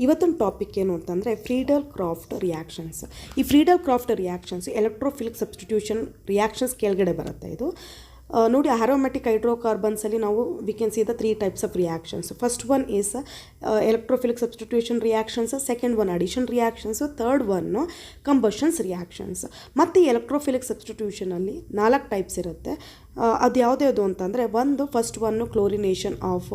ಇವತ್ತಿನ ಟಾಪಿಕ್ ಏನು ಅಂತಂದರೆ ಫ್ರೀಡಲ್ ಕ್ರಾಫ್ಟ್ ರಿಯಾಕ್ಷನ್ಸ್. ಈ Friedel Crafts reactions electrophilic substitution reactions ಕೆಳಗಡೆ ಬರುತ್ತೆ. ಇದು ನೋಡಿ, ಆರೋಮ್ಯಾಟಿಕ್ ಹೈಡ್ರೋಕಾರ್ಬನ್ಸಲ್ಲಿ ನಾವು we can see the 3 types of reactions. First one is electrophilic substitution reactions, second one addition reactions, third one combustions reactions. ಮತ್ತು electrophilic ಸಬ್ಸ್ಟಿಟ್ಯೂಷನಲ್ಲಿ 4 types ಇರುತ್ತೆ. ಅದು ಯಾವುದ್ಯಾವುದು ಅಂತಂದರೆ, ಒಂದು first one chlorination of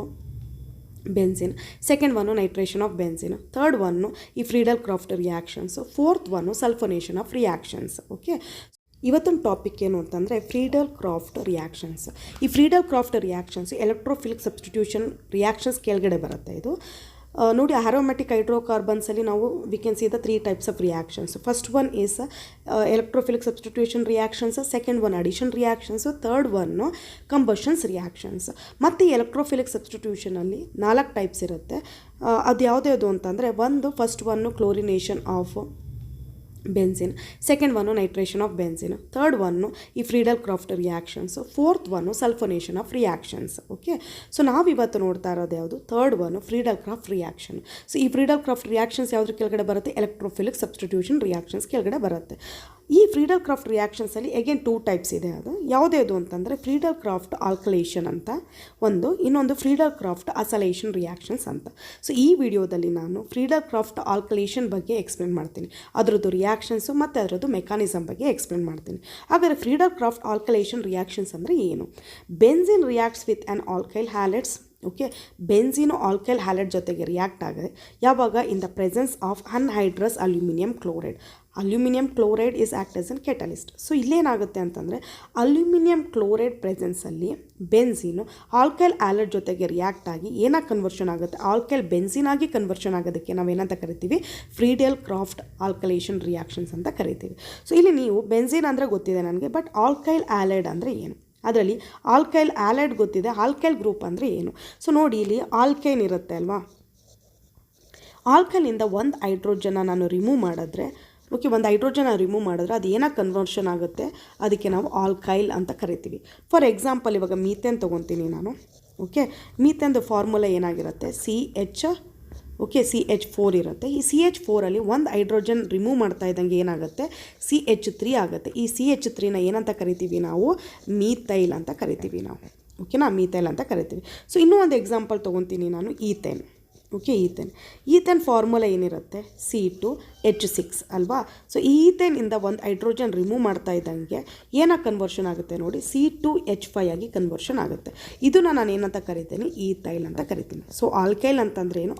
benzene, second one nitration of benzene, third one ಈ Friedel Crafts reactions, fourth one sulphonation of reactions. Okay, ಇವತ್ತಿನ topic ಏನು ಅಂತಂದರೆ ಫ್ರೀಡಲ್ ಕ್ರಾಫ್ಟ್ ರಿಯಾಕ್ಷನ್ಸ್. ಈ Friedel Crafts reactions electrophilic substitution reactions ಕೆಳಗಡೆ ಬರುತ್ತೆ. ಇದು ನೋಡಿ, aromatic ಹೈಡ್ರೋಕಾರ್ಬನ್ಸಲ್ಲಿ ನಾವು we can see the 3 types of reactions. First one is electrophilic substitution reactions, second one addition reactions, third one combustions reactions. ಮತ್ತು electrophilic ಸಬ್ಸ್ಟಿಟ್ಯೂಷನಲ್ಲಿ 4 types ಇರುತ್ತೆ. ಅದು ಯಾವುದ್ಯಾವುದು ಅಂತಂದರೆ, ಒಂದು first one chlorination of benzene, second one nitration of benzene, third one ಈ Friedel Crafts reactions, fourth one sulphonation of reactions. Okay, so ನಾವಿವತ್ತು ನೋಡ್ತಾ ಇರೋದು ಯಾವುದು, third one Friedel Crafts reaction. So ಈ ಫ್ರೀಡಲ್ ಕ್ರಾಫ್ಟ್ ರಿಯಾಕ್ಷನ್ಸ್ ಯಾವುದ್ರ ಕೆಳಗಡೆ ಬರುತ್ತೆ, electrophilic substitution reactions ಕೆಳಗಡೆ ಬರುತ್ತೆ. ಈ ಫ್ರೀಡಲ್ ಕ್ರಾಫ್ಟ್ ರಿಯಾಕ್ಷನ್ಸಲ್ಲಿ ಅಗೇನ್ 2 ಟೈಪ್ಸ್ ಇದೆ. ಅದು ಯಾವುದ್ಯಾವುದು ಅಂತಂದರೆ, ಫ್ರೀಡಲ್ ಕ್ರಾಫ್ಟ್ ಆಲ್ಕಲೇಷನ್ ಅಂತ ಒಂದು, ಇನ್ನೊಂದು ಫ್ರೀಡಲ್ ಕ್ರಾಫ್ಟ್ ಅಸಲೇಷನ್ ರಿಯಾಕ್ಷನ್ಸ್ ಅಂತ. ಸೊ ಈ ವಿಡಿಯೋದಲ್ಲಿ ನಾನು ಫ್ರೀಡಲ್ ಕ್ರಾಫ್ಟ್ ಆಲ್ಕಲೇಷನ್ ಬಗ್ಗೆ ಎಕ್ಸ್ಪ್ಲೇನ್ ಮಾಡ್ತೀನಿ, ಅದರದ್ದು ರಿಯಾಕ್ಷನ್ಸು ಮತ್ತು ಅದರದ್ದು ಮೆಕಾನಿಸಮ್ ಬಗ್ಗೆ ಎಕ್ಸ್ಪ್ಲೇನ್ ಮಾಡ್ತೀನಿ. ಹಾಗಾದರೆ ಫ್ರೀಡಲ್ ಕ್ರಾಫ್ಟ್ ಆಲ್ಕಲೇಷನ್ ರಿಯಾಕ್ಷನ್ಸ್ ಅಂದರೆ ಏನು? Benzene reacts with an alkyl halides. Okay, benzene alkyl halide ಜೊತೆಗೆ ರಿಯಾಕ್ಟ್ ಆಗಿದೆ ಯಾವಾಗ, in the presence of anhydrous aluminium chloride. Aluminium chloride is act as an catalyst. So ಇಲ್ಲೇನಾಗುತ್ತೆ ಅಂತಂದರೆ, ಅಲ್ಯೂಮಿನಿಯಂ ಕ್ಲೋರೈಡ್ ಪ್ರೆಸೆನ್ಸಲ್ಲಿ benzene alkyl halide ಜೊತೆಗೆ react ಆಗಿ ಏನಾಗಿ conversion ಆಗುತ್ತೆ, ಆಲ್ಕೈಲ್ ಬೆನ್ಸಿನ್ ಆಗಿ ಕನ್ವರ್ಷನ್ ಆಗೋದಕ್ಕೆ ನಾವೇನಂತ ಕರಿತೀವಿ, ಫ್ರೀಡಲ್ ಕ್ರಾಫ್ಟ್ ಆಲ್ಕಲೇಷನ್ ರಿಯಾಕ್ಷನ್ಸ್ ಅಂತ ಕರಿತೀವಿ. ಸೊ ಇಲ್ಲಿ ನೀವು ಬೆನ್ಸಿನ್ ಅಂದರೆ ಗೊತ್ತಿದೆ ನನಗೆ, ಬಟ್ ಆಲ್ಕೈಲ್ ಹ್ಯಾಲೈಡ್ ಅಂದರೆ ಏನು, ಅದರಲ್ಲಿ ಆಲ್ಕೈಲ್ ಹ್ಯಾಲೈಡ್ ಗೊತ್ತಿದೆ, ಆಲ್ಕೈಲ್ ಗ್ರೂಪ್ ಅಂದರೆ ಏನು. ಸೊ ನೋಡಿ, ಇಲ್ಲಿ ಆಲ್ಕೈನ್ ಇರುತ್ತೆ ಅಲ್ವಾ, ಆಲ್ಕೈನಿಂದ ಒಂದು ಹೈಡ್ರೋಜನ್ನ ನಾನು ರಿಮೂವ್ ಮಾಡಿದ್ರೆ, ಓಕೆ, ಒಂದು ಹೈಡ್ರೋಜನ್ ರಿಮೂವ್ ಮಾಡಿದ್ರೆ ಅದು ಏನಾಗಿ ಕನ್ವರ್ಷನ್ ಆಗುತ್ತೆ, ಅದಕ್ಕೆ ನಾವು ಆಲ್ಕೈಲ್ ಅಂತ ಕರಿತೀವಿ. ಫಾರ್ ಎಕ್ಸಾಂಪಲ್, ಇವಾಗ ಮೀಥೇನ್ ತೊಗೊತೀನಿ ನಾನು. ಓಕೆ, ಮೀಥೇನ್ದು ಫಾರ್ಮುಲಾ ಏನಾಗಿರುತ್ತೆ, CH4 ಇರುತ್ತೆ. ಈ CH4ಅಲ್ಲಿ ಒಂದು ಹೈಡ್ರೋಜನ್ ರಿಮೂವ್ ಮಾಡ್ತಾ ಇದ್ದಂಗೆ ಏನಾಗುತ್ತೆ, CH3 ಆಗುತ್ತೆ. ಈ CH3ನ ಏನಂತ ಕರಿತೀವಿ ನಾವು, ಮೀಥೈಲ್ ಅಂತ ಕರಿತೀವಿ ನಾವು. ಓಕೆನಾ, ಮೀಥೈಲ್ ಅಂತ ಕರಿತೀವಿ. ಸೊ ಇನ್ನೂ ಒಂದು ಎಕ್ಸಾಂಪಲ್ ತೊಗೊತೀನಿ ನಾನು, ಈಥೇನ್. ಓಕೆ, ಈಥೇನ್ ಫಾರ್ಮುಲಾ ಏನಿರುತ್ತೆ, C2H6 ಅಲ್ವಾ. ಸೊ ಈ ಈಥೇನಿಂದ ಒಂದು ಹೈಡ್ರೋಜನ್ ರಿಮೂವ್ ಮಾಡ್ತಾ ಇದ್ದಂಗೆ ಏನಾಗಿ ಕನ್ವರ್ಷನ್ ಆಗುತ್ತೆ ನೋಡಿ, C2H5 ಆಗಿ ಕನ್ವರ್ಷನ್ ಆಗುತ್ತೆ. ಇದನ್ನು ನಾನು ಏನಂತ ಕರಿತೀನಿ, ಈಥೈಲ್ ಅಂತ ಕರಿತೀನಿ. ಸೊ ಆಲ್ಕೈಲ್ ಅಂತಂದರೆ ಏನು,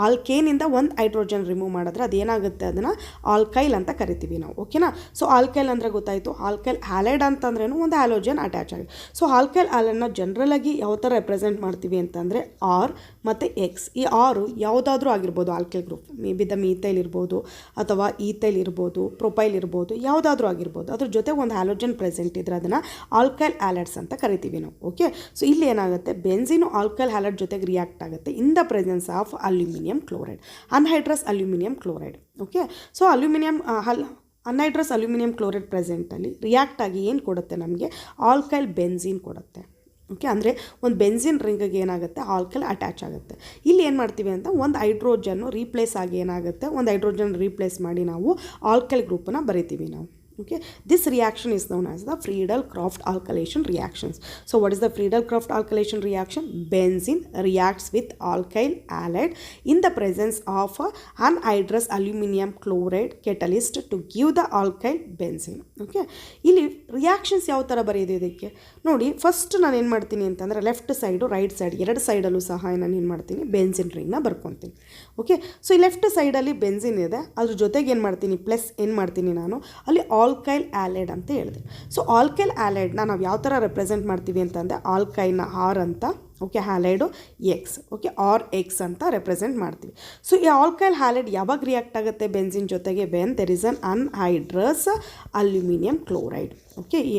ಆಲ್ಕೇನಿಂದ ಒಂದು ಹೈಡ್ರೋಜನ್ ರಿಮೂವ್ ಮಾಡಿದ್ರೆ ಅದೇನಾಗುತ್ತೆ, ಅದನ್ನು ಆಲ್ಕೈಲ್ ಅಂತ ಕರಿತೀವಿ ನಾವು. ಓಕೆನಾ. ಸೊ ಆಲ್ಕೈಲ್ ಅಂದರೆ ಗೊತ್ತಾಯಿತು. ಆಲ್ಕೈಲ್ ಹ್ಯಾಲೈಡ್ ಅಂತಂದ್ರೇನು, ಒಂದು ಹ್ಯಾಲೋಜನ್ ಅಟ್ಯಾಚ್ ಆಗಿದೆ. ಸೊ ಆಲ್ಕೈಲ್ ಹ್ಯಾಲೈಡ್ನ ಜನರಲಾಗಿ ಯಾವ ಥರ ರೆಪ್ರೆಸೆಂಟ್ ಮಾಡ್ತೀವಿ ಅಂತಂದರೆ, R ಮತ್ತು X. ಈ 6 ಯಾವುದಾದ್ರೂ ಆಗಿರ್ಬೋದು, alkyl group, may be the methyl ಇರ್ಬೋದು, ಅಥವಾ ಈಥೈಲ್ ಇರ್ಬೋದು, ಪ್ರೊಪೈಲ್ ಇರ್ಬೋದು, ಯಾವುದಾದ್ರೂ ಆಗಿರ್ಬೋದು. ಅದ್ರ ಜೊತೆ ಒಂದು ಹ್ಯಾಲೋಜನ್ ಪ್ರೆಸೆಂಟ್ ಇದ್ರೆ ಅದನ್ನು ಆಲ್ಕೈಲ್ ಹ್ಯಾಲೈಡ್ಸ್ ಅಂತ ಕರಿತೀವಿ ನಾವು. ಓಕೆ, ಸೊ ಇಲ್ಲಿ ಏನಾಗುತ್ತೆ, ಬೆನ್ಸಿನು ಆಲ್ಕೈಲ್ ಹ್ಯಾಲೈಡ್ ಜೊತೆಗೆ ರಿಯಾಕ್ಟ್ ಆಗುತ್ತೆ in the presence of aluminium chloride, anhydrous aluminium chloride. Okay, so anhydrous aluminium chloride ಪ್ರೆಸೆಂಟಲ್ಲಿ ರಿಯಾಕ್ಟ್ ಆಗಿ ಏನು ಕೊಡುತ್ತೆ ನಮಗೆ, ಆಲ್ಕೈಲ್ ಬೆನ್ಸಿನ್ ಕೊಡುತ್ತೆ. ಓಕೆ, ಅಂದರೆ ಒಂದು ಬೆನ್ಸಿನ್ ರಿಂಗಿಗೆ ಏನಾಗುತ್ತೆ, ಆಲ್ಕೈಲ್ ಅಟ್ಯಾಚ್ ಆಗುತ್ತೆ. ಇಲ್ಲಿ ಏನು ಮಾಡ್ತೀವಿ ಅಂತ, ಒಂದು ಹೈಡ್ರೋಜನ್ನು ರೀಪ್ಲೇಸ್ ಆಗಿ ಏನಾಗುತ್ತೆ, ಒಂದು ಹೈಡ್ರೋಜನ್ ರೀಪ್ಲೇಸ್ ಮಾಡಿ ನಾವು ಆಲ್ಕೈಲ್ ಗ್ರೂಪನ್ನು ಬರಿತೀವಿ ನಾವು. Okay, this reaction is known as the Friedel-Crafts alkylation reactions. So what is the Friedel-Crafts alkylation reaction? Benzene reacts with alkyl halide in the presence of anhydrous aluminum chloride catalyst to give the alkyl benzene. Okay, ಇಲ್ಲಿ reactions ಯಾವ ಥರ ಬರೆಯೋದು ಇದಕ್ಕೆ ನೋಡಿ. First ನಾನು ಏನು ಮಾಡ್ತೀನಿ ಅಂತಂದರೆ, ಲೆಫ್ಟ್ ಸೈಡು ರೈಟ್ ಸೈಡ್ ಎರಡು ಸೈಡಲ್ಲೂ ಸಹ ನಾನು ಏನು ಮಾಡ್ತೀನಿ, ಬೆನ್ಸಿನ್ ರಿಂಗ್ನ ಬರ್ಕೊತೀನಿ. ಓಕೆ, ಸೊ ಈ ಲೆಫ್ಟ್ ಸೈಡಲ್ಲಿ ಬೆನ್ಸಿನ್ ಇದೆ, ಅದ್ರ ಜೊತೆಗೆ ಏನು ಮಾಡ್ತೀನಿ, ಪ್ಲಸ್ ಏನು ಮಾಡ್ತೀನಿ ನಾನು, ಅಲ್ಲಿ ಆಲ್ಕೈಲ್ ಹ್ಯಾಲೈಡ್ ಅಂತ ಹೇಳಿದೆ. ಸೊ ಆಲ್ಕೈಲ್ ಹ್ಯಾಲೈಡ್ನ ನಾವು ಯಾವ ಥರ ರೆಪ್ರೆಸೆಂಟ್ ಮಾಡ್ತೀವಿ ಅಂತಂದರೆ, ಆಲ್ಕೈಲ್ನ R ಅಂತ, okay, halide X, okay, RX ಅಂತ ರೆಪ್ರೆಸೆಂಟ್ ಮಾಡ್ತೀವಿ. ಸೊ ಈ ಆಲ್ಕೈಲ್ ಹ್ಯಾಲೈಡ್ ಯಾವಾಗ ರಿಯಾಕ್ಟ್ ಆಗುತ್ತೆ ಬೆನ್ಸಿನ್ ಜೊತೆಗೆ, when there is an anhydrous aluminium chloride. Okay, ಈ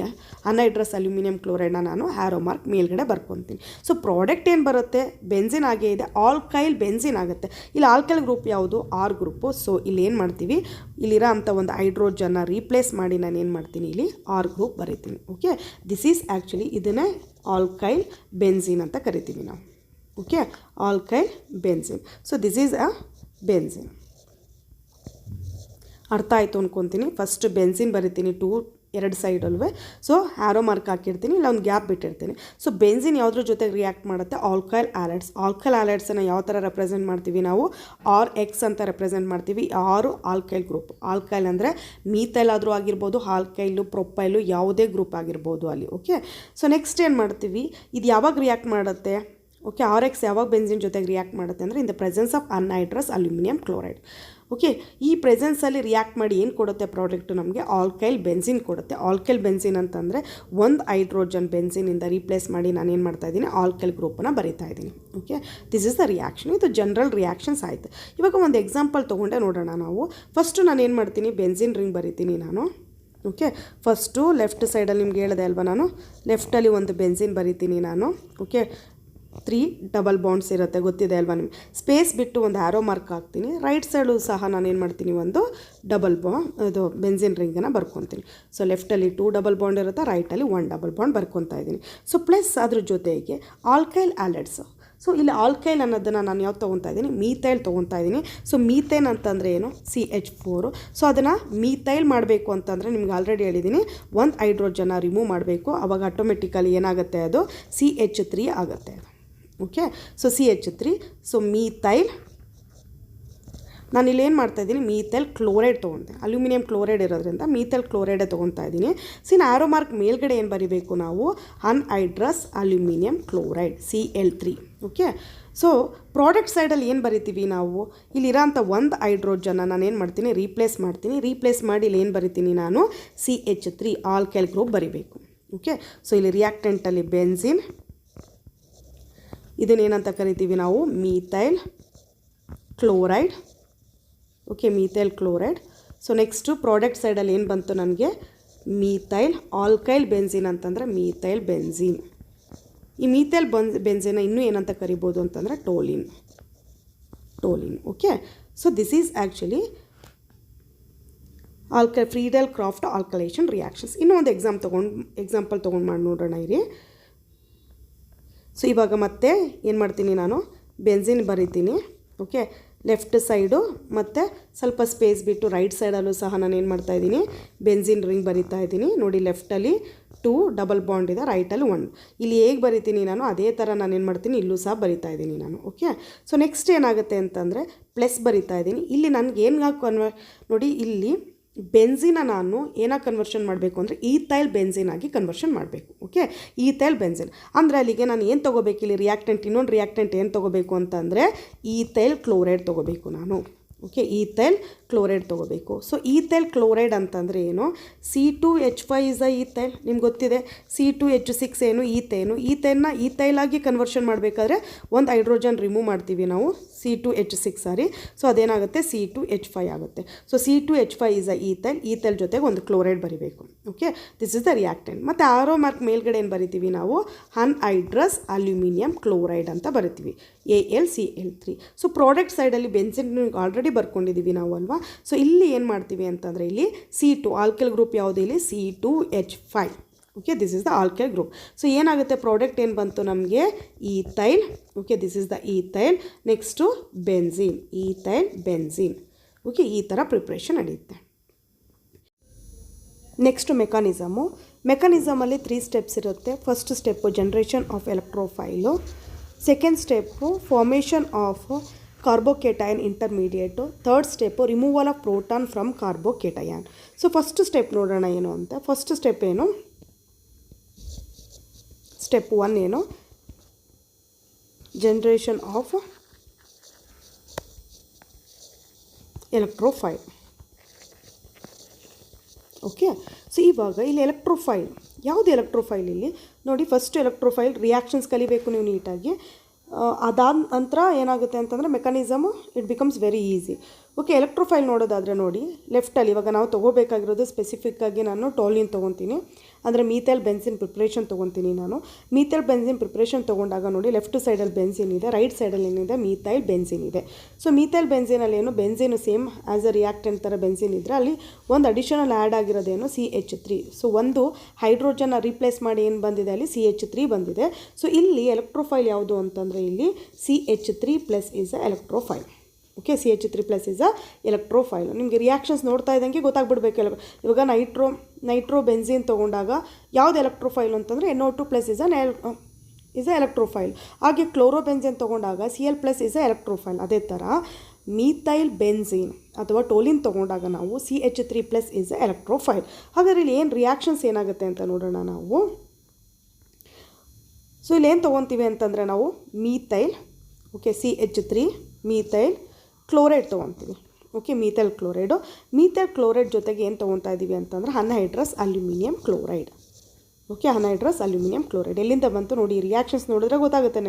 ಅನ್ಹೈಡ್ರಸ್ ಅಲ್ಯೂಮಿನಿಯಂ ಕ್ಲೋರೈಡ್ನ ನಾನು ಹ್ಯಾರೋ ಮಾರ್ಕ್ ಮೇಲ್ಗಡೆ ಬರ್ಕೊತೀನಿ. ಸೊ ಪ್ರಾಡಕ್ಟ್ ಏನು ಬರುತ್ತೆ, ಬೆನ್ಸಿನ್ ಆಗೇ ಇದೆ, ಆಲ್ಕೈಲ್ ಬೆನ್ಸಿನ್ ಆಗುತ್ತೆ. ಇಲ್ಲಿ ಆಲ್ಕೈಲ್ ಗ್ರೂಪ್ ಯಾವುದು, R ಗ್ರೂಪು. ಸೊ ಇಲ್ಲಿ ಏನು ಮಾಡ್ತೀವಿ, ಇಲ್ಲಿರೋ ಅಂಥ ಒಂದು ಹೈಡ್ರೋಜನ್ನ ರೀಪ್ಲೇಸ್ ಮಾಡಿ ನಾನು ಏನು ಮಾಡ್ತೀನಿ, ಇಲ್ಲಿ R ಗ್ರೂಪ್ ಬರೀತೀನಿ. ಓಕೆ, ದಿಸ್ ಈಸ್ ಆ್ಯಕ್ಚುಲಿ ಇದನ್ನೇ ಆಲ್ಕೈಲ್ ಬೆನ್ಸಿನ್ ಅಂತ ಕರಿತೀವಿ ನಾವು. Okay, alkyl benzene. So this is a benzene. ಅರ್ಥ ಆಯಿತು ಅಂದ್ಕೊತೀನಿ. ಫಸ್ಟ್ ಬೆನ್ಸಿನ್ ಬರಿತೀನಿ, ಎರಡು ಸೈಡಲ್ವೇ. ಸೊ ಆ್ಯರೋ ಮಾರ್ಕ್ ಹಾಕಿರ್ತೀನಿ, ಇಲ್ಲ ಒಂದು ಗ್ಯಾಪ್ ಬಿಟ್ಟಿರ್ತೀನಿ. ಸೊ ಬೆನ್ಸಿನ್ ಯಾವುದ್ರ ಜೊತೆಗೆ ರಿಯಾಕ್ಟ್ ಮಾಡುತ್ತೆ? ಆಲ್ಕೈಲ್ ಆಲೈಡ್ಸ್. ಆಲ್ಕೈಲ್ ಆಲೈಡ್ಸನ್ನು ಯಾವ ಥರ ರೆಪ್ರೆಸೆಂಟ್ ಮಾಡ್ತೀವಿ ನಾವು? RX ಅಂತ ರೆಪ್ರೆಸೆಂಟ್ ಮಾಡ್ತೀವಿ. ಆರು ಆಲ್ಕೈಲ್ ಗ್ರೂಪ್. ಆಲ್ಕೈಲ್ ಅಂದರೆ ಮೀಥೈಲ್ ಆದರೂ ಆಗಿರ್ಬೋದು, ಆಲ್ಕೈಲು, ಪ್ರೊಪೈಲು, ಯಾವುದೇ ಗ್ರೂಪ್ ಆಗಿರ್ಬೋದು ಅಲ್ಲಿ. ಓಕೆ, ಸೊ ನೆಕ್ಸ್ಟ್ ಏನು ಮಾಡ್ತೀವಿ? ಇದು ಯಾವಾಗ ರಿಯಾಕ್ಟ್ ಮಾಡುತ್ತೆ? ಓಕೆ, RX ಯಾವಾಗ ಬೆನ್ಸಿನ್ ಜೊತೆಗೆ ರಿಯಾಕ್ಟ್ ಮಾಡುತ್ತೆ ಅಂದರೆ in the presence of anhydrous aluminium chloride. Okay, ಈ ಪ್ರೆಸೆನ್ಸಲ್ಲಿ ರಿಯಾಕ್ಟ್ ಮಾಡಿ ಏನು ಕೊಡುತ್ತೆ ಪ್ರಾಡಕ್ಟು? ನಮಗೆ ಆಲ್ಕೈಲ್ ಬೆನ್ಸಿನ್ ಕೊಡುತ್ತೆ. ಆಲ್ಕೈಲ್ ಬೆನ್ಸಿನ್ ಅಂತಂದರೆ ಒಂದು ಹೈಡ್ರೋಜನ್ ಬೆನ್ಸಿನಿಂದ ರೀಪ್ಲೇಸ್ ಮಾಡಿ ನಾನು ಏನು ಮಾಡ್ತಾಯಿದ್ದೀನಿ? ಆಲ್ಕೈಲ್ ಗ್ರೂಪನ್ನು ಬರಿತಾ ಇದ್ದೀನಿ. Okay, this is the reaction. ಇದು ಜನರಲ್ ರಿಯಾಕ್ಷನ್ಸ್ ಆಯಿತು. ಇವಾಗ ಒಂದು ಎಕ್ಸಾಂಪಲ್ ತೊಗೊಂಡೆ ನೋಡೋಣ ನಾವು. ಫಸ್ಟು ನಾನು ಏನು ಮಾಡ್ತೀನಿ? ಬೆನ್ಸಿನ್ ರಿಂಗ್ ಬರಿತೀನಿ ನಾನು. ಓಕೆ, ಫಸ್ಟು ಲೆಫ್ಟ್ ಸೈಡಲ್ಲಿ ನಿಮ್ಗೆ ಹೇಳಿದೆ ಅಲ್ವಾ ನಾನು, ಲೆಫ್ಟಲ್ಲಿ ಒಂದು ಬೆನ್ಸಿನ್ ಬರಿತೀನಿ ನಾನು. ಓಕೆ, 3 ಡಬಲ್ ಬಾಂಡ್ಸ್ ಇರುತ್ತೆ, ಗೊತ್ತಿದೆ ಅಲ್ವಾ ನಿಮ್ಗೆ. ಸ್ಪೇಸ್ ಬಿಟ್ಟು ಒಂದು ಆ್ಯರೋ ಮಾರ್ಕ್ ಹಾಕ್ತೀನಿ. ರೈಟ್ ಸೈಡು ಸಹ ನಾನು ಏನು ಮಾಡ್ತೀನಿ? ಒಂದು ಇದು ಬೆನ್ಸಿನ್ ರಿಂಗನ್ನು ಬರ್ಕೊತೀನಿ. ಸೊ ಲೆಫ್ಟಲ್ಲಿ 2 ಡಬಲ್ ಬಾಂಡ್ ಇರುತ್ತೆ, ರೈಟಲ್ಲಿ 1 ಡಬಲ್ ಬಾಂಡ್ ಬರ್ಕೊತಾ ಇದ್ದೀನಿ. ಸೊ ಪ್ಲಸ್ ಅದ್ರ ಜೊತೆಗೆ ಆಲ್ಕೈಲ್ ಆಲೈಡ್ಸ್. ಸೊ ಇಲ್ಲಿ ಆಲ್ಕೈಲ್ ಅನ್ನೋದನ್ನು ನಾನು ಯಾವ್ದು ತೊಗೊತಾ ಇದ್ದೀನಿ? ಮೀಥೈಲ್ ತೊಗೊತಾ ಇದ್ದೀನಿ. ಸೊ ಮೀಥೈನ್ ಅಂತಂದರೆ ಏನು? CH4. ಸೊ ಅದನ್ನು ಮೀಥೈಲ್ ಮಾಡಬೇಕು ಅಂತಂದರೆ ನಿಮ್ಗೆ ಆಲ್ರೆಡಿ ಹೇಳಿದ್ದೀನಿ, ಒಂದು ಹೈಡ್ರೋಜನ್ನ ರಿಮೂವ್ ಮಾಡಬೇಕು. ಆವಾಗ ಆಟೋಮೆಟಿಕಲಿ ಏನಾಗುತ್ತೆ? ಅದು CH3 ಆಗುತ್ತೆ. Okay, so CH3. So methyl, ನಾನು ಇಲ್ಲಿ ಏನು ಮಾಡ್ತಾಯಿದ್ದೀನಿ? ಮೀಥೈಲ್ ಕ್ಲೋರೈಡ್ ತೊಗೊತೆ. ಅಲ್ಯೂಮಿನಿಯಂ ಕ್ಲೋರೈಡ್ ಇರೋದ್ರಿಂದ ಮೀಥೈಲ್ ಕ್ಲೋರೈಡೇ ತೊಗೊತಾ ಇದ್ದೀನಿ. ಆ್ಯರೋ ಮಾರ್ಕ್ ಮೇಲ್ಗಡೆ ಏನು ಬರೀಬೇಕು ನಾವು? Anhydrous aluminium chloride, Cl3. Okay, so product ಸೈಡಲ್ಲಿ ಏನು ಬರಿತೀವಿ ನಾವು? ಇಲ್ಲಿರೋಂಥ ಒಂದು ಹೈಡ್ರೋಜನ್ನ ನಾನು ಏನು ಮಾಡ್ತೀನಿ? ರೀಪ್ಲೇಸ್ ಮಾಡ್ತೀನಿ. ರೀಪ್ಲೇಸ್ ಮಾಡಿ ಇಲ್ಲಿ ಏನು ಬರಿತೀನಿ ನಾನು? CH3 ಆಲ್ಕೈಲ್ ಗ್ರೂಪ್ ಬರಿಬೇಕು. ಓಕೆ, ಸೊ ಇಲ್ಲಿ ರಿಯಾಕ್ಟೆಂಟಲ್ಲಿ ಬೆನ್ಸಿನ್, ಇದನ್ನೇನಂತ ಕರಿತೀವಿ ನಾವು? Methyl chloride. Okay, methyl chloride. So next product ಸೈಡಲ್ಲಿ ಏನು ಬಂತು ನನಗೆ? ಮೀಥೈಲ್ ಆಲ್ಕೈಲ್ ಬೆನ್ಸಿನ್ ಅಂತಂದರೆ ಮೀಥೈಲ್ ಬೆನ್ಸಿನ್. ಈ ಮೀಥೈಲ್ ಬೆನ್ಸಿನ ಇನ್ನೂ ಏನಂತ ಕರಿಬೋದು ಅಂತಂದರೆ toluene. Okay, so this is actually Friedel Crafts alkylation reactions. ಇನ್ನೂ ಒಂದು ಎಕ್ಸಾಂಪಲ್ ತೊಗೊಂಡು ಮಾಡಿ ನೋಡೋಣ ಇರಿ. ಸೊ ಇವಾಗ ಮತ್ತೆ ಏನು ಮಾಡ್ತೀನಿ ನಾನು? ಬೆನ್ಸಿನ್ ಬರಿತೀನಿ. ಓಕೆ, ಲೆಫ್ಟ್ ಸೈಡು ಮತ್ತು ಸ್ವಲ್ಪ ಸ್ಪೇಸ್ ಬಿಟ್ಟು ರೈಟ್ ಸೈಡಲ್ಲೂ ಸಹ ನಾನು ಏನು ಮಾಡ್ತಾಯಿದ್ದೀನಿ? ಬೆನ್ಸಿನ್ ರಿಂಗ್ ಬರಿತಾ ಇದ್ದೀನಿ. ನೋಡಿ, ಲೆಫ್ಟಲ್ಲಿ 2 ಡಬಲ್ ಬಾಂಡ್ ಇದೆ, ರೈಟಲ್ಲಿ 1. ಇಲ್ಲಿ ಹೇಗೆ ಬರಿತೀನಿ ನಾನು ಅದೇ ಥರ ನಾನು ಏನು ಮಾಡ್ತೀನಿ? ಇಲ್ಲೂ ಸಹ ಬರಿತಾ ಇದ್ದೀನಿ ನಾನು. ಓಕೆ, ಸೊ ನೆಕ್ಸ್ಟ್ ಏನಾಗುತ್ತೆ ಅಂತಂದರೆ ಪ್ಲಸ್ ಬರಿತಾ ಇದ್ದೀನಿ. ಇಲ್ಲಿ ನನಗೆ ಏನು ನೋಡಿ, ಇಲ್ಲಿ ಬೆನ್ಸಿನ ನಾನು ಏನಾಗಿ ಕನ್ವರ್ಷನ್ ಮಾಡಬೇಕು ಅಂದರೆ ಈಥೈಲ್ ಬೆನ್ಸಿನ್ ಆಗಿ ಕನ್ವರ್ಷನ್ ಮಾಡಬೇಕು. ಓಕೆ, ಈಥೈಲ್ ಬೆನ್ಸಿನ್ ಅಂದರೆ ಅಲ್ಲಿಗೆ ನಾನು ಏನು ತೊಗೋಬೇಕು? ಇಲ್ಲಿ ರಿಯಾಕ್ಟೆಂಟ್, ಇನ್ನೊಂದು ರಿಯಾಕ್ಟೆಂಟ್ ಏನು ತೊಗೋಬೇಕು ಅಂತಂದರೆ ಈಥೈಲ್ ಕ್ಲೋರೈಡ್ ತೊಗೋಬೇಕು ನಾನು. ಓಕೆ, ಈಥೈಲ್ ಕ್ಲೋರೈಡ್ ತೊಗೋಬೇಕು. ಸೊ ಈಥೈಲ್ ಕ್ಲೋರೈಡ್ ಅಂತಂದರೆ ಏನು? C2H5 is a ethyl. ನಿಮ್ಗೆ ಗೊತ್ತಿದೆ. C2H6 ಏನು? ಈಥೇನು. ಈಥೈಲಾಗಿ ಕನ್ವರ್ಷನ್ ಮಾಡಬೇಕಾದ್ರೆ ಒಂದು ಹೈಡ್ರೋಜನ್ ರಿಮೂವ್ ಮಾಡ್ತೀವಿ ನಾವು, C2H6 ಸಾರಿ. ಸೊ ಅದೇನಾಗುತ್ತೆ? C2H5 ಆಗುತ್ತೆ. So C2H5 is a ethyl ಜೊತೆಗೆ ಒಂದು ಕ್ಲೋರೈಡ್ ಬರಿಬೇಕು. Okay, this is the reactant. ಮತ್ತು ಆರೋ ಮಾರ್ಕ್ ಮೇಲ್ಗಡೆ ಏನು ಬರಿತೀವಿ ನಾವು? ಅನ್ಹೈಡ್ರಸ್ ಅಲ್ಯೂಮಿನಿಯಂ ಕ್ಲೋರೈಡ್ ಅಂತ ಬರಿತೀವಿ, AlCl3. ಸೊ ಪ್ರಾಡಕ್ಟ್ ಸೈಡಲ್ಲಿ ಬೆನ್ಸಿನ್ ಆಲ್ರೆಡಿ ಬರ್ಕೊಂಡಿದ್ದೀವಿ ನಾವು ಅಲ್ವಾ. ಸೊ ಇಲ್ಲಿ ಏನು ಮಾಡ್ತೀವಿ ಅಂತಂದರೆ ಇಲ್ಲಿ C2 ಆಲ್ಕೈಲ್ ಗ್ರೂಪ್ ಯಾವುದು? ಇಲ್ಲಿ C2H5. Okay, this is the alkyl group. So ಏನಾಗುತ್ತೆ? ಪ್ರಾಡಕ್ಟ್ ಏನು ಬಂತು ನಮಗೆ? Ethyl. Okay, this is the ethyl. Next benzene, ethyl benzene. Okay, ಈ ಥರ ಪ್ರಿಪ್ರೇಷನ್ ನಡೆಯುತ್ತೆ. ನೆಕ್ಸ್ಟು ಮೆಕಾನಿಸಮಲ್ಲಿ 3 ಸ್ಟೆಪ್ಸ್ ಇರುತ್ತೆ. First step generation of electrophile. Second step formation of carbocation intermediate. Third step removal of proton from carbocation. So first step ನೋಡೋಣ ಏನು ಅಂತ. First step ಏನು? Step 1 ಏನು? Generation of electrophile. Okay, so ಇವಾಗ ಇಲ್ಲಿ ಎಲೆಕ್ಟ್ರೋಫೈಲ್ ಯಾವುದು? ಎಲೆಕ್ಟ್ರೋಫೈಲ್ ಇಲ್ಲಿ ನೋಡಿ, ಫಸ್ಟ್ ಎಲೆಕ್ಟ್ರೋಫೈಲ್ ರಿಯಾಕ್ಷನ್ಸ್ ಕಲಿಬೇಕು ನೀವು ನೀಟಾಗಿ. ಅದಾದ ನಂತರ ಏನಾಗುತ್ತೆ ಅಂತಂದರೆ mechanism it becomes very easy. Okay, electrophile ನೋಡೋದಾದರೆ ನೋಡಿ, ಲೆಫ್ಟಲ್ಲಿ ಇವಾಗ ನಾವು ತೊಗೋಬೇಕಾಗಿರೋದು ಸ್ಪೆಸಿಫಿಕ್ಕಾಗಿ ನಾನು ಟೋಲಿನ್ ತೊಗೊತೀನಿ. ಅಂದರೆ ಮೀಥೈಲ್ ಬೆನ್ಸಿನ್ ಪ್ರಿಪ್ರೇಷನ್ ತೊಗೊತೀನಿ ನಾನು. ಮೀಥೈಲ್ ಬೆನ್ಸಿನ್ ಪ್ರಿಪ್ರೇಷನ್ ತೊಗೊಂಡಾಗ ನೋಡಿ ಲೆಫ್ಟ್ ಸೈಡಲ್ಲಿ ಬೆನ್ಸಿನ್ ಇದೆ, ರೈಟ್ ಸೈಡಲ್ಲಿ ಏನಿದೆ ಮೀಥೈಲ್ ಬೆನ್ಸಿನ್ ಇದೆ. ಸೊ ಮೀಥೈಲ್ ಬೆನ್ಸಿನಲ್ಲಿ ಏನು benzene same as a reactant ಥರ ಬೆನ್ಸಿನ್ ಇದ್ದರೆ ಅಲ್ಲಿ ಒಂದು ಅಡಿಷನಲ್ ಆ್ಯಡ್ ಆಗಿರೋದೇನು CH3. ಸೊ ಒಂದು ಹೈಡ್ರೋಜನ್ನ ರೀಪ್ಲೇಸ್ ಮಾಡಿ ಏನು ಬಂದಿದೆ ಅಲ್ಲಿ CH3 ಬಂದಿದೆ. ಸೊ ಇಲ್ಲಿ ಎಲೆಕ್ಟ್ರೋಫೈಲ್ ಯಾವುದು ಅಂತಂದರೆ ಇಲ್ಲಿ CH3 plus is a electrophile. Okay, CH3 is a electrophile. ನಿಮಗೆ ರಿಯಾಕ್ಷನ್ಸ್ ನೋಡ್ತಾ ಇದ್ದಂಗೆ ಗೊತ್ತಾಗ್ಬಿಡ್ಬೇಕಲ್ಲ. ಇವಾಗ ನೈಟ್ರೋ ಬೆನ್ಸಿನ್ ತೊಗೊಂಡಾಗ ಯಾವುದು ಎಲೆಕ್ಟ್ರೋಫೈಲ್ ಅಂತಂದರೆ NO2 ಈಸ್ ಅ ಎಲೆಕ್ಟ್ರೋಫೈಲ್. ಹಾಗೆ ಕ್ಲೋರೋಬೆನ್ಸಿನ್ ತೊಗೊಂಡಾಗ Cl+ ಈಸ್ ಅ ಎಲೆಕ್ಟ್ರೋಫೈಲ್. ಅದೇ ಥರ ಮೀಥೈಲ್ ಬೆನ್ಸಿನ್ ಅಥವಾ ಟೋಲಿನ್ ತೊಗೊಂಡಾಗ ನಾವು CH3+ ಈಸ್ ಅ ಎಲೆಕ್ಟ್ರೋಫೈಲ್. ಹಾಗಾದ್ರೆ ಇಲ್ಲಿ ಏನು ರಿಯಾಕ್ಷನ್ಸ್ ಏನಾಗುತ್ತೆ ಅಂತ ನೋಡೋಣ ನಾವು. ಸೊ ಇಲ್ಲಿ ಏನು ತೊಗೊತೀವಿ ಅಂತಂದರೆ ನಾವು methyl, okay, CH3 methyl chloride ತೊಗೊತೀವಿ. ಓಕೆ, ಮೀಥೈಲ್ ಕ್ಲೋರೈಡ್ ಜೊತೆಗೆ ಏನು ತೊಗೊತಾ ಇದ್ದೀವಿ ಅಂತಂದರೆ anhydrous aluminium chloride. Okay, anhydrous aluminium chloride ಎಲ್ಲಿಂದ ಬಂತು ನೋಡಿ. ರಿಯಾಕ್ಷನ್ಸ್ ನೋಡಿದ್ರೆ ಗೊತ್ತಾಗುತ್ತೆ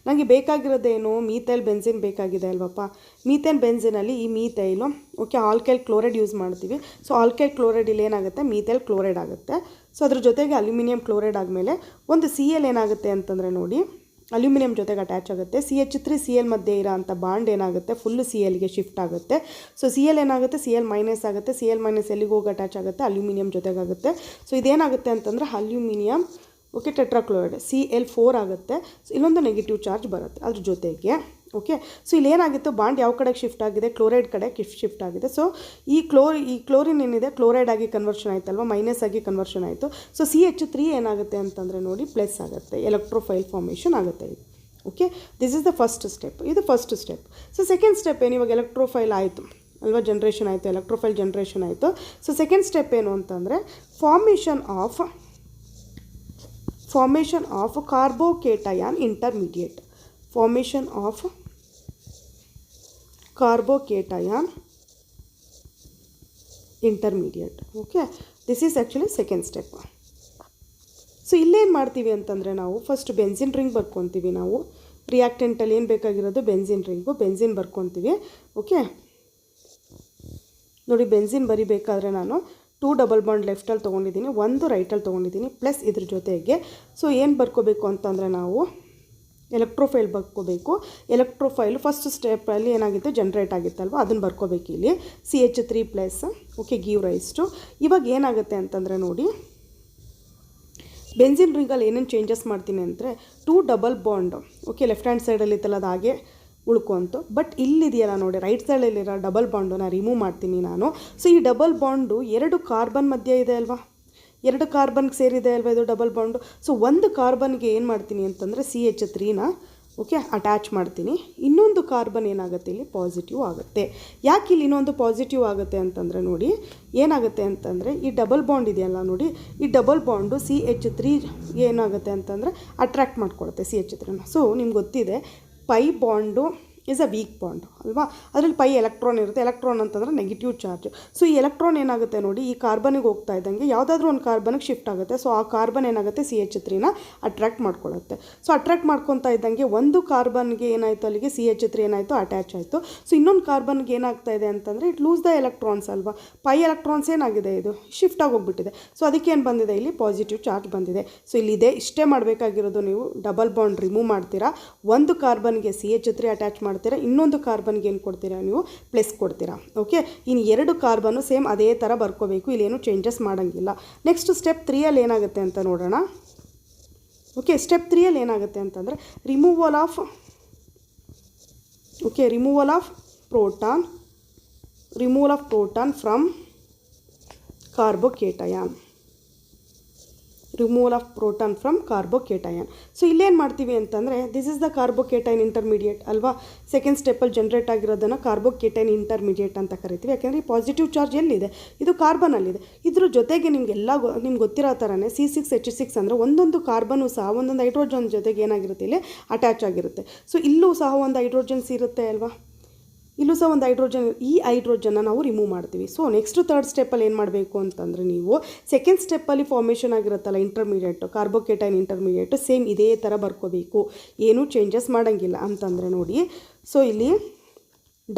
ನನಗೆ ಬೇಕಾಗಿರೋದೇನು ಮೀಥೈಲ್ ಬೆನ್ಸಿನ್ ಬೇಕಾಗಿದೆ ಅಲ್ವಪ್ಪ. ಮೀಥೈಲ್ ಬೆನ್ಸಿನಲ್ಲಿ ಈ ಮೀಥೈಲು ಓಕೆ ಆಲ್ಕೈಲ್ ಕ್ಲೋರೈಡ್ ಯೂಸ್ ಮಾಡ್ತೀವಿ. ಸೊ ಆಲ್ಕೈಲ್ ಕ್ಲೋರೈಡ್ ಇಲ್ಲಿ ಏನಾಗುತ್ತೆ ಮೀಥೈಲ್ ಕ್ಲೋರೈಡ್ ಆಗುತ್ತೆ. ಸೊ ಅದ್ರ ಜೊತೆಗೆ ಅಲ್ಯೂಮಿನಿಯಂ ಕ್ಲೋರೈಡ್ ಆದಮೇಲೆ ಒಂದು Cl ಏನಾಗುತ್ತೆ ಅಂತಂದರೆ ನೋಡಿ ಅಲ್ಯೂಮಿನಿಯಂ ಜೊತೆಗೆ ಅಟ್ಯಾಚ್ ಆಗುತ್ತೆ. CH3 Cl ಮಧ್ಯೆ ಇರೋ ಅಂಥ ಬಾಂಡ್ ಏನಾಗುತ್ತೆ ಫುಲ್ಲು Clಗೆ ಶಿಫ್ಟ್ ಆಗುತ್ತೆ. ಸೊ Cl ಏನಾಗುತ್ತೆ Cl- ಆಗುತ್ತೆ. Cl- ಎಲ್ಲಿಗೆ ಹೋಗಿ ಅಟ್ಯಾಚ್ ಆಗುತ್ತೆ ಅಲ್ಯೂಮಿನಿಯಂ ಜೊತೆಗಾಗುತ್ತೆ. ಸೊ ಇದೇನಾಗುತ್ತೆ ಅಂತಂದರೆ ಅಲ್ಯೂಮಿನಿಯಂ ಓಕೆ ಟೆಟ್ರಾಕ್ಲೋರೈಡ್ Cl4 ಆಗುತ್ತೆ. ಸೊ ಇಲ್ಲೊಂದು ನೆಗೆಟಿವ್ ಚಾರ್ಜ್ ಬರುತ್ತೆ ಅದ್ರ ಜೊತೆಗೆ. ಓಕೆ, ಸೊ ಇಲ್ಲಿ ಏನಾಗಿತ್ತು ಬಾಂಡ್ ಯಾವ ಕಡೆಗೆ ಶಿಫ್ಟ್ ಆಗಿದೆ ಕ್ಲೋರೈಡ್ ಕಡೆ ಶಿಫ್ಟ್ ಆಗಿದೆ. ಸೊ ಈ ಕ್ಲೋರಿನ್ ಏನಿದೆ ಕ್ಲೋರೈಡ್ ಆಗಿ ಕನ್ವರ್ಷನ್ ಆಯ್ತಲ್ವ, ಮೈನಸ್ ಆಗಿ ಕನ್ವರ್ಷನ್ ಆಯಿತು. ಸೊ CH3 ಏನಾಗುತ್ತೆ ಅಂತಂದರೆ ನೋಡಿ ಪ್ಲಸ್ ಆಗುತ್ತೆ, ಎಲೆಕ್ಟ್ರೋಫೈಲ್ ಫಾರ್ಮೇಷನ್ ಆಗುತ್ತೆ ಇದು. Okay, this is the first step. ಇದು first step. So second step ಏನು, ಇವಾಗ ಎಲೆಕ್ಟ್ರೋಫೈಲ್ ಆಯಿತು ಅಲ್ವಾ, ಜನ್ರೇಷನ್ ಆಯಿತು, ಎಲೆಕ್ಟ್ರೋಫೈಲ್ ಜನ್ರೇಷನ್ ಆಯಿತು. ಸೊ ಸೆಕೆಂಡ್ ಸ್ಟೆಪ್ ಏನು ಅಂತಂದರೆ formation of carbocation intermediate. Formation of carbocation intermediate. Okay, this is actually second step. So ಇಲ್ಲೇನು ಮಾಡ್ತೀವಿ ಅಂತಂದರೆ ನಾವು ಫಸ್ಟ್ ಬೆನ್ಸಿನ್ ರಿಂಗ್ ಬರ್ಕೊತೀವಿ. ನಾವು ರಿಯಾಕ್ಟೆಂಟಲ್ಲಿ ಏನು ಬೇಕಾಗಿರೋದು ಬೆನ್ಸಿನ್ ಬರ್ಕೊತೀವಿ. ಓಕೆ ನೋಡಿ, ಬೆನ್ಸಿನ್ ಬರಿಬೇಕಾದ್ರೆ ನಾನು 2 ಡಬಲ್ ಬಾಂಡ್ ಲೆಫ್ಟಲ್ಲಿ ತೊಗೊಂಡಿದ್ದೀನಿ, 1 ರೈಟಲ್ಲಿ ತೊಗೊಂಡಿದ್ದೀನಿ, ಪ್ಲಸ್ ಇದ್ರ ಜೊತೆಗೆ ಸೊ ಏನು ಬರ್ಕೋಬೇಕು ಅಂತಂದರೆ ನಾವು ಎಲೆಕ್ಟ್ರೋಫೈಲ್ ಬರ್ಕೋಬೇಕು. ಎಲೆಕ್ಟ್ರೋಫೈಲ್ ಫಸ್ಟ್ ಸ್ಟೆಪ್ಪಲ್ಲಿ ಏನಾಗಿತ್ತು ಜನ್ರೇಟ್ ಆಗಿತ್ತಲ್ವ ಅದನ್ನು ಬರ್ಕೋಬೇಕು ಇಲ್ಲಿ CH3+. Okay, give rise to. ಇವಾಗ ಏನಾಗುತ್ತೆ ಅಂತಂದರೆ ನೋಡಿ ಬೆನ್ಸಿನ್ ರಿಂಗಲ್ಲಿ ಏನೇನು ಚೇಂಜಸ್ ಮಾಡ್ತೀನಿ ಅಂದರೆ 2 double bond okay left hand ಸೈಡಲ್ಲಿ ಇತ್ತಲ್ಲ ಅದು ಹಾಗೆ ಉಳ್ಕೊಂತು. ಬಟ್ ಇಲ್ಲಿದೆಯಲ್ಲ ನೋಡಿ ರೈಟ್ ಸೈಡಲ್ಲಿರೋ ಡಬಲ್ ಬಾಂಡನ್ನ ರಿಮೂವ್ ಮಾಡ್ತೀನಿ ನಾನು. ಸೊ ಈ ಡಬಲ್ ಬಾಂಡು 2 ಕಾರ್ಬನ್ ಮಧ್ಯೆ ಇದೆ ಅಲ್ವಾ, 2 ಕಾರ್ಬನ್ಗೆ ಸೇರಿದೆ ಅಲ್ವಾ ಇದು ಡಬಲ್ ಬಾಂಡು. ಸೊ ಒಂದು ಕಾರ್ಬನ್ಗೆ ಏನು ಮಾಡ್ತೀನಿ ಅಂತಂದರೆ CH3ನ ಓಕೆ ಅಟ್ಯಾಚ್ ಮಾಡ್ತೀನಿ. ಇನ್ನೊಂದು ಕಾರ್ಬನ್ ಏನಾಗುತ್ತೆ ಇಲ್ಲಿ ಪಾಸಿಟಿವ್ ಆಗುತ್ತೆ. ಯಾಕೆ ಇಲ್ಲಿ ಇನ್ನೊಂದು ಪಾಸಿಟಿವ್ ಆಗುತ್ತೆ ಅಂತಂದರೆ ನೋಡಿ ಏನಾಗುತ್ತೆ ಅಂತಂದರೆ ಈ ಡಬಲ್ ಬಾಂಡ್ ಇದೆಯಲ್ಲ ನೋಡಿ, ಈ ಡಬಲ್ ಬಾಂಡು CH3 ಏನಾಗುತ್ತೆ ಅಂತಂದರೆ ಅಟ್ರ್ಯಾಕ್ಟ್ ಮಾಡ್ಕೊಳುತ್ತೆ CH3ನ. ಸೊ ನಿಮ್ಗೆ ಗೊತ್ತಿದೆ pi bond is a weak bond ಅಲ್ವಾ, ಅದರಲ್ಲಿ ಪೈ ಎಲೆಕ್ಟ್ರಾನ್ ಇರುತ್ತೆ. ಎಲೆಕ್ಟ್ರಾನ್ ಅಂತಂದರೆ ನೆಗೆಟಿವ್ ಚಾರ್ಜ್. ಸೊ ಈ ಎಲೆಕ್ಟ್ರಾನ್ ಏನಾಗುತ್ತೆ ನೋಡಿ ಈ ಕಾರ್ಬನಿಗೆ ಹೋಗ್ತಾ ಇದ್ದಂಗೆ ಯಾವುದಾದ್ರೂ ಒಂದು ಕಾರ್ಬನಿಗೆ ಶಿಫ್ಟ್ ಆಗುತ್ತೆ. ಸೊ ಆ ಕಾರ್ಬನ್ ಏನಾಗುತ್ತೆ CH3ನ ಅಟ್ರ್ಯಾಕ್ಟ್ ಮಾಡ್ಕೊಳ್ಳುತ್ತೆ. ಸೊ ಅಟ್ರ್ಯಾಕ್ಟ್ ಮಾಡ್ಕೊತಾ ಇದ್ದಂಗೆ ಒಂದು ಕಾರ್ಬನ್ಗೆ ಏನಾಯಿತು ಅಲ್ಲಿಗೆ CH3 ಏನಾಯಿತು ಅಟ್ಯಾಚ್ ಆಯಿತು. ಸೊ ಇನ್ನೊಂದು ಕಾರ್ಬನ್ಗೆ ಏನಾಗ್ತಾ ಇದೆ ಅಂತಂದರೆ ಇಟ್ ಲೂಸ್ ದ ಎಲೆಕ್ಟ್ರಾನ್ಸ್ ಅಲ್ವಾ, ಪೈ ಎಲೆಕ್ಟ್ರಾನ್ಸ್ ಏನಾಗಿದೆ ಇದು ಶಿಫ್ಟ್ ಆಗಿ ಹೋಗ್ಬಿಟ್ಟಿದೆ. ಸೊ ಅದಕ್ಕೆ ಏನು ಬಂದಿದೆ ಇಲ್ಲಿ ಪಾಸಿಟಿವ್ ಚಾರ್ಜ್ ಬಂದಿದೆ. ಸೊ ಇಲ್ಲಿದೆ ಇಷ್ಟೇ ಮಾಡಬೇಕಾಗಿರೋದು, ನೀವು ಡಬಲ್ ಬಾಂಡ್ ರಿಮೂವ್ ಮಾಡ್ತೀರಾ, ಒಂದು ಕಾರ್ಬನ್ಗೆ CH3 ಅಟ್ಯಾಚ್ ಮಾಡ್ತೀರಾ, ಇನ್ನೊಂದು ಕಾರ್ಬನ್ಗೆ ಏನು ಕೊಡ್ತೀರಾ ನೀವು ಪ್ಲಸ್ ಕೊಡ್ತೀರಾ. ಓಕೆ, ಇನ್ನು 2 ಕಾರ್ಬನ್ನು ಸೇಮ್ ಅದೇ ಥರ ಬರ್ಕೋಬೇಕು, ಇಲ್ಲೇನು ಚೇಂಜಸ್ ಮಾಡೋಂಗಿಲ್ಲ. ನೆಕ್ಸ್ಟ್ ಸ್ಟೆಪ್ 3ಅಲ್ಲಿ ಏನಾಗುತ್ತೆ ಅಂತ ನೋಡೋಣ. ಓಕೆ, ಸ್ಟೆಪ್ 3ಅಲ್ಲಿ ಏನಾಗುತ್ತೆ ಅಂತಂದರೆ removal of proton from carbocation. Removal of proton from carbocation. So ಇಲ್ಲೇನು ಮಾಡ್ತೀವಿ ಅಂತಂದರೆ this is the carbocation intermediate ಅಲ್ವಾ. ಸೆಕೆಂಡ್ ಸ್ಟೆಪ್ಪಲ್ಲಿ ಜನ್ರೇಟ್ ಆಗಿರೋದನ್ನು ಕಾರ್ಬೋಕೇಟೈನ್ ಇಂಟರ್ಮೀಡಿಯೇಟ್ ಅಂತ ಕರಿತೀವಿ. ಯಾಕೆಂದರೆ ಈ ಪಾಸಿಟಿವ್ ಚಾರ್ಜ್ ಎಲ್ಲಿದೆ ಇದು ಕಾರ್ಬನಲ್ಲಿದೆ. ಇದ್ರ ಜೊತೆಗೆ ನಿಮ್ಗೆ ಗೊತ್ತಿರೋ ಥರನೇ C6H6 ಅಂದರೆ ಒಂದೊಂದು ಕಾರ್ಬನು ಸಹ ಒಂದೊಂದು ಹೈಡ್ರೋಜನ್ ಜೊತೆಗೆ ಏನಾಗಿರುತ್ತೆ ಇಲ್ಲಿ ಅಟ್ಯಾಚ್ ಆಗಿರುತ್ತೆ. ಸೊ ಇಲ್ಲೂ ಸಹ ಒಂದು ಹೈಡ್ರೋಜನ್ಸ್ ಇರುತ್ತೆ ಅಲ್ವಾ, ಇಲ್ಲೂ ಸಹ ಒಂದು ಹೈಡ್ರೋಜನ್, ಈ ಹೈಡ್ರೋಜನ್ನ ನಾವು ರಿಮೂವ್ ಮಾಡ್ತೀವಿ. ಸೊ ನೆಕ್ಸ್ಟ್ ಥರ್ಡ್ ಸ್ಟೆಪ್ಪಲ್ಲಿ ಏನು ಮಾಡಬೇಕು ಅಂತಂದರೆ ನೀವು ಸೆಕೆಂಡ್ ಸ್ಟೆಪ್ಪಲ್ಲಿ ಫಾರ್ಮೇಷನ್ ಆಗಿರುತ್ತಲ್ಲ ಇಂಟರ್ಮೀಡಿಯೇಟು ಕಾರ್ಬೋಕೇಟೈನ್ ಇಂಟರ್ಮೀಡಿಯೇಟು ಸೇಮ್ ಇದೇ ಥರ ಬರ್ಕೋಬೇಕು, ಏನೂ ಚೇಂಜಸ್ ಮಾಡೋಂಗಿಲ್ಲ ಅಂತಂದರೆ ನೋಡಿ. ಸೊ ಇಲ್ಲಿ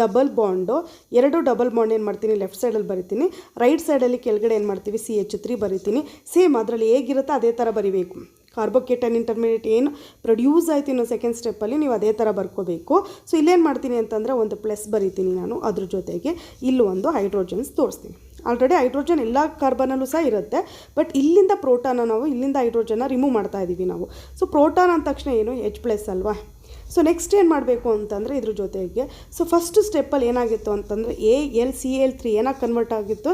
ಡಬಲ್ ಬಾಂಡು, 2 ಡಬಲ್ ಬಾಂಡ್ ಏನು ಮಾಡ್ತೀನಿ ಲೆಫ್ಟ್ ಸೈಡಲ್ಲಿ ಬರಿತೀನಿ, ರೈಟ್ ಸೈಡಲ್ಲಿ ಕೆಳಗಡೆ ಏನು ಮಾಡ್ತೀವಿ CH3 ಬರಿತೀನಿ. ಸೇಮ್ ಅದರಲ್ಲಿ ಹೇಗಿರುತ್ತೋ ಅದೇ ಥರ ಬರಿಬೇಕು. ಕಾರ್ಬೋಕೇಟನ್ ಇಂಟರ್ಮೀಡಿಯೇಟ್ ಏನು ಪ್ರೊಡ್ಯೂಸ್ ಆಯಿತು ಇನ್ನು ಸೆಕೆಂಡ್ ಸ್ಟೆಪ್ಪಲ್ಲಿ ನೀವು ಅದೇ ಥರ ಬರ್ಕೋಬೇಕು. ಸೊ ಇಲ್ಲೇನು ಮಾಡ್ತೀನಿ ಅಂತಂದರೆ ಒಂದು ಪ್ಲಸ್ ಬರಿತೀನಿ ನಾನು, ಅದ್ರ ಜೊತೆಗೆ ಇಲ್ಲಿ ಒಂದು ಹೈಡ್ರೋಜನ್ಸ್ ತೋರಿಸ್ತೀನಿ. ಆಲ್ರೆಡಿ ಹೈಡ್ರೋಜನ್ ಎಲ್ಲ ಕಾರ್ಬನಲ್ಲೂ ಸಹ ಇರುತ್ತೆ, ಬಟ್ ಇಲ್ಲಿಂದ ಪ್ರೋಟಾನ ನಾವು ಇಲ್ಲಿಂದ ಹೈಡ್ರೋಜನ್ನ ರಿಮೂವ್ ಮಾಡ್ತಾ ಇದ್ದೀವಿ ನಾವು. ಸೊ ಪ್ರೋಟಾನ್ ಅಂದ ತಕ್ಷಣ ಏನು H+ ಅಲ್ವಾ. ಸೊ ನೆಕ್ಸ್ಟ್ ಏನು ಮಾಡಬೇಕು ಅಂತಂದರೆ ಇದ್ರ ಜೊತೆಗೆ ಸೊ ಫಸ್ಟ್ ಸ್ಟೆಪ್ಪಲ್ಲಿ ಏನಾಗಿತ್ತು ಅಂತಂದರೆ AlCl3 ಏನಾಗಿ ಕನ್ವರ್ಟ್ ಆಗಿತ್ತು,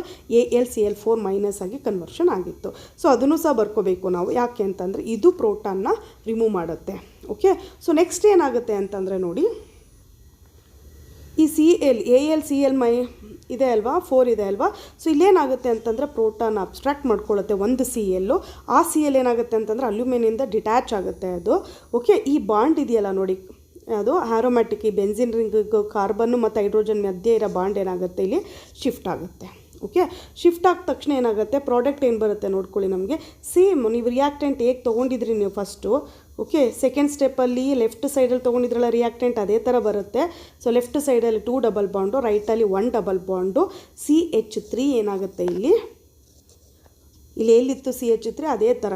AlCl4 ಮೈನಸ್ ಆಗಿ ಕನ್ವರ್ಷನ್ ಆಗಿತ್ತು. ಸೊ ಅದನ್ನು ಸಹ ಬರ್ಕೋಬೇಕು ನಾವು, ಯಾಕೆ ಅಂತಂದರೆ ಇದು ಪ್ರೋಟಾನ್ನ ರಿಮೂವ್ ಮಾಡುತ್ತೆ. ಓಕೆ, ಸೊ ನೆಕ್ಸ್ಟ್ ಏನಾಗುತ್ತೆ ಅಂತಂದರೆ ನೋಡಿ, ಈ AlCl ಇದೆ ಅಲ್ವಾ, 4 ಇದೆ ಅಲ್ವಾ. ಸೊ ಇಲ್ಲೇನಾಗುತ್ತೆ ಅಂತಂದರೆ ಪ್ರೋಟಾನ್ ಅಬ್ಸ್ಟ್ರಾಕ್ಟ್ ಮಾಡ್ಕೊಳ್ಳುತ್ತೆ ಒಂದು Cl, ಆ Cl ಏನಾಗುತ್ತೆ ಅಂತಂದರೆ ಅಲ್ಯೂಮಿನಿಯಿಂದ ಡಿಟ್ಯಾಚ್ ಆಗುತ್ತೆ ಅದು. ಓಕೆ, ಈ ಬಾಂಡ್ ಇದೆಯಲ್ಲ ನೋಡಿ, ಅದು ಆರೋಮ್ಯಾಟಿಕ್, ಈ ಬೆನ್ಸಿನ್ ರಿಂಗ್ ಕಾರ್ಬನ್ನು ಮತ್ತು ಹೈಡ್ರೋಜನ್ ಮಧ್ಯೆ ಇರೋ ಬಾಂಡ್ ಏನಾಗುತ್ತೆ ಇಲ್ಲಿ ಶಿಫ್ಟ್ ಆಗುತ್ತೆ. ಓಕೆ, ಶಿಫ್ಟ್ ಆದ ತಕ್ಷಣ ಏನಾಗುತ್ತೆ, ಪ್ರಾಡಕ್ಟ್ ಏನು ಬರುತ್ತೆ ನೋಡ್ಕೊಳ್ಳಿ. ನಮಗೆ ಸೇಮ್ ನೀವು ರಿಯಾಕ್ಟೆಂಟ್ ಹೇಗೆ ತೊಗೊಂಡಿದ್ರಿ ನೀವು ಫಸ್ಟು, ಓಕೆ, ಸೆಕೆಂಡ್ ಸ್ಟೆಪ್ಪಲ್ಲಿ ಲೆಫ್ಟ್ ಸೈಡಲ್ಲಿ ತೊಗೊಂಡಿದ್ರಲ್ಲ ರಿಯಾಕ್ಟೆಂಟ್, ಅದೇ ಥರ ಬರುತ್ತೆ. ಸೊ ಲೆಫ್ಟ್ ಸೈಡಲ್ಲಿ 2 ಡಬಲ್ ಬಾಂಡು, ರೈಟಲ್ಲಿ 1 ಡಬಲ್ ಬಾಂಡು, CH3 ಏನಾಗುತ್ತೆ ಇಲ್ಲಿ ಎಲ್ಲಿತ್ತು CH3 ಅದೇ ಥರ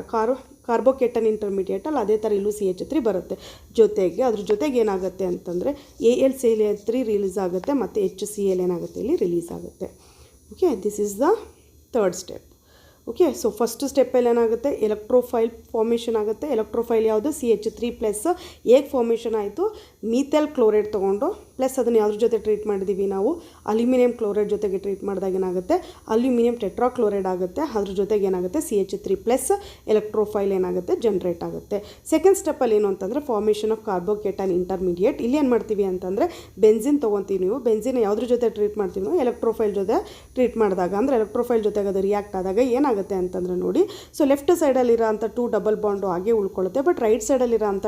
ಕಾರ್ಬೋಕೇಟನ್ ಇಂಟರ್ಮೀಡಿಯೇಟಲ್ಲಿ ಅದೇ ಥರ ಇಲ್ಲೂ CH3 ಬರುತ್ತೆ. ಜೊತೆಗೆ ಅದ್ರ ಜೊತೆಗೆ ಏನಾಗುತ್ತೆ ಅಂತಂದರೆ AlCl3 ರಿಲೀಸ್ ಆಗುತ್ತೆ ಮತ್ತು HCl ಏನಾಗುತ್ತೆ ಇಲ್ಲಿ ರಿಲೀಸ್ ಆಗುತ್ತೆ. Okay, this is the third step. Okay, so first ಸ್ಟೆಪ್ಪಲ್ಲಿ ಏನಾಗುತ್ತೆ, ಎಲೆಕ್ಟ್ರೋಫೈಲ್ ಫಾರ್ಮೇಷನ್ ಆಗುತ್ತೆ. ಎಲೆಕ್ಟ್ರೋಫೈಲ್ ಯಾವುದು CH3+ ಹೇಗೆ ಫಾರ್ಮೇಷನ್ ಆಯಿತು, ಮೀಥೈಲ್ ಕ್ಲೋರೈಡ್ ತೊಗೊಂಡು ಪ್ಲಸ್ ಅದನ್ನು ಯಾವುದ್ರ ಜೊತೆ ಟ್ರೀಟ್ ಮಾಡಿದ್ದೀವಿ ನಾವು, ಅಲ್ಯೂಮಿನಿಯಂ ಕ್ಲೋರೈಡ್ ಜೊತೆಗೆ ಟ್ರೀಟ್ ಮಾಡಿದಾಗ ಏನಾಗುತ್ತೆ, ಅಲ್ಯೂಮಿನಿಯಂ ಟೆಟ್ರಾಕ್ಲೋರೈಡ್ ಆಗುತ್ತೆ. ಅದ್ರ ಜೊತೆಗೆ ಏನಾಗುತ್ತೆ CH3+ ಎಲೆಕ್ಟ್ರೋಫೈಲ್ ಏನಾಗುತ್ತೆ ಜನ್ರೇಟ್ ಆಗುತ್ತೆ. ಸೆಕೆಂಡ್ ಸ್ಟೆಪ್ಪಲ್ಲಿ ಏನು ಅಂತಂದರೆ ಫಾರ್ಮೇಷನ್ ಆಫ್ ಕಾರ್ಬೋಕೇಟನ್ ಇಂಟರ್ಮೀಡಿಯೇಟ್. ಇಲ್ಲಿ ಏನು ಮಾಡ್ತೀವಿ ಅಂತಂದರೆ ಬೆನ್ಸಿನ್ ತೊಗೊತೀವಿ. ನೀವು ಬೆನ್ಸಿನ್ ಯಾವುದ್ರ ಜೊತೆ ಟ್ರೀಟ್ ಮಾಡ್ತೀವಿ ನಾವು, ಎಲೆಕ್ಟ್ರೋಫೈಲ್ ಜೊತೆ ಟ್ರೀಟ್ ಮಾಡಿದಾಗ, ಅಂದರೆ ಎಲೆಕ್ಟ್ರೋಫೈಲ್ ಜೊತೆಗೆ ಅದು ರಿಯಾಕ್ಟ್ ಆದಾಗ ಏನಾಗುತ್ತೆ ಅಂತಂದರೆ ನೋಡಿ, ಸೊ ಲೆಫ್ಟ್ ಸೈಡಲ್ಲಿರೋ ಅಂಥ 2 ಡಬಲ್ ಬಾಂಡು ಹಾಗೆ ಉಳ್ಕೊಳ್ಳುತ್ತೆ. ಬಟ್ ರೈಟ್ ಸೈಡಲ್ಲಿರೋ ಅಂಥ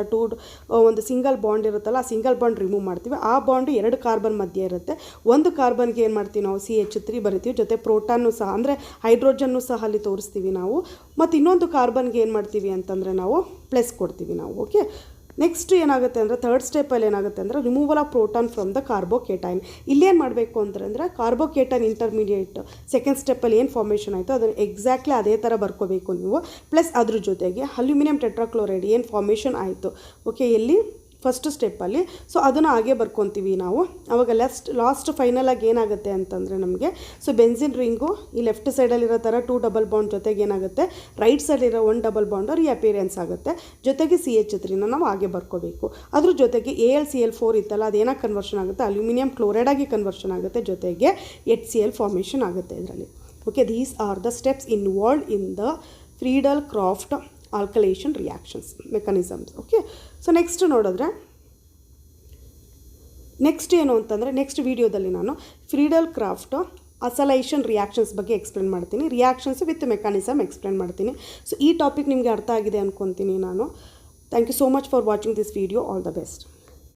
ಒಂದು ಸಿಂಗಲ್ ಬಾಂಡ್ ಇರುತ್ತಲ್ಲ, ಆ ಸಿಂಗಲ್ ಬಾಂಡ್ ರಿಮೂವ್ ಮಾಡ್ತೀವಿ. ಆ ಬಾಂಡು 2 ಕಾರ್ಬನ್ ಮಧ್ಯೆ ಇರುತ್ತೆ. ಒಂದು ಕಾರ್ಬನ್ಗೆ ಏನು ಮಾಡ್ತೀವಿ ನಾವು CH3 ಬರಿತೀವಿ, ಜೊತೆ ಪ್ರೋಟಾನು ಸಹ ಅಂದರೆ ಹೈಡ್ರೋಜನ್ನು ಸಹ ಅಲ್ಲಿ ತೋರಿಸ್ತೀವಿ ನಾವು. ಮತ್ತು ಇನ್ನೊಂದು ಕಾರ್ಬನ್ಗೆ ಏನು ಮಾಡ್ತೀವಿ ಅಂತಂದರೆ ನಾವು ಪ್ಲಸ್ ಕೊಡ್ತೀವಿ ನಾವು. ಓಕೆ, ನೆಕ್ಸ್ಟ್ ಏನಾಗುತ್ತೆ ಅಂದರೆ ಥರ್ಡ್ ಸ್ಟೆಪ್ಪಲ್ಲಿ ಏನಾಗುತ್ತೆ ಅಂದರೆ removal of proton from the carbocation. ಇಲ್ಲೇನು ಮಾಡಬೇಕು ಅಂತಂದರೆ ಕಾರ್ಬೋಕೇಟನ್ ಇಂಟರ್ಮೀಡಿಯೇಟ್ ಸೆಕೆಂಡ್ ಸ್ಟೆಪ್ಪಲ್ಲಿ ಏನು ಫಾರ್ಮೇಷನ್ ಆಯಿತು ಅದನ್ನು ಎಕ್ಸಾಕ್ಟ್ಲಿ ಅದೇ ಥರ ಬರ್ಕೋಬೇಕು ನೀವು. ಪ್ಲಸ್ ಅದ್ರ ಜೊತೆಗೆ ಅಲ್ಯೂಮಿನಿಯಂ ಟೆಟ್ರಾಕ್ಲೋರೈಡ್ ಏನು ಫಾರ್ಮೇಷನ್ ಆಯಿತು, ಓಕೆ, ಎಲ್ಲಿ ಫಸ್ಟ್ ಸ್ಟೆಪ್ಪಲ್ಲಿ, ಸೊ ಅದನ್ನು ಹಾಗೆ ಬರ್ಕೊತೀವಿ ನಾವು. ಆವಾಗ ಲಾಸ್ಟ್ ಫೈನಲಾಗಿ ಏನಾಗುತ್ತೆ ಅಂತಂದರೆ ನಮಗೆ, ಸೊ ಬೆನ್ಸಿನ್ ರಿಂಗು ಈ ಲೆಫ್ಟ್ ಸೈಡಲ್ಲಿರೋ ಥರ 2 ಡಬಲ್ ಬಾಂಡ್ ಜೊತೆಗೆ ಏನಾಗುತ್ತೆ, ರೈಟ್ ಸೈಡಿರೋ 1 ಡಬಲ್ ಬಾಂಡು ರೀಅಪಿಯರೆನ್ಸ್ ಆಗುತ್ತೆ. ಜೊತೆಗೆ CH3ನ ನಾವು ಹಾಗೆ ಬರ್ಕೋಬೇಕು. ಅದ್ರ ಜೊತೆಗೆ AlCl4 ಇತ್ತಲ್ಲ, ಅದೇನಾಗಿ ಕನ್ವರ್ಷನ್ ಆಗುತ್ತೆ, ಅಲ್ಯೂಮಿನಿಯಂ ಕ್ಲೋರೈಡಾಗಿ ಕನ್ವರ್ಷನ್ ಆಗುತ್ತೆ. ಜೊತೆಗೆ HCl ಫಾರ್ಮೇಷನ್ ಆಗುತ್ತೆ ಇದರಲ್ಲಿ. Okay, these are the steps involved in the Friedel Crafts alkylation reactions mechanisms. Okay, so next ನೋಡಿದ್ರೆ ನೆಕ್ಸ್ಟ್ ಏನು ಅಂತಂದರೆ ನೆಕ್ಸ್ಟ್ ವೀಡಿಯೋದಲ್ಲಿ ನಾನು ಫ್ರೀಡಲ್-ಕ್ರಾಫ್ಟ್ ಅಸಲೈಷನ್ ರಿಯಾಕ್ಷನ್ಸ್ ಬಗ್ಗೆ ಎಕ್ಸ್ಪ್ಲೇನ್ ಮಾಡ್ತೀನಿ. ರಿಯಾಕ್ಷನ್ಸ್ ವಿತ್ ಮೆಕಾನಿಸಮ್ ಎಕ್ಸ್ಪ್ಲೇನ್ ಮಾಡ್ತೀನಿ. ಸೊ ಈ ಟಾಪಿಕ್ ನಿಮಗೆ ಅರ್ಥ ಆಗಿದೆ ಅಂದ್ಕೊತೀನಿ ನಾನು. Thank you so much for watching this video. All the best.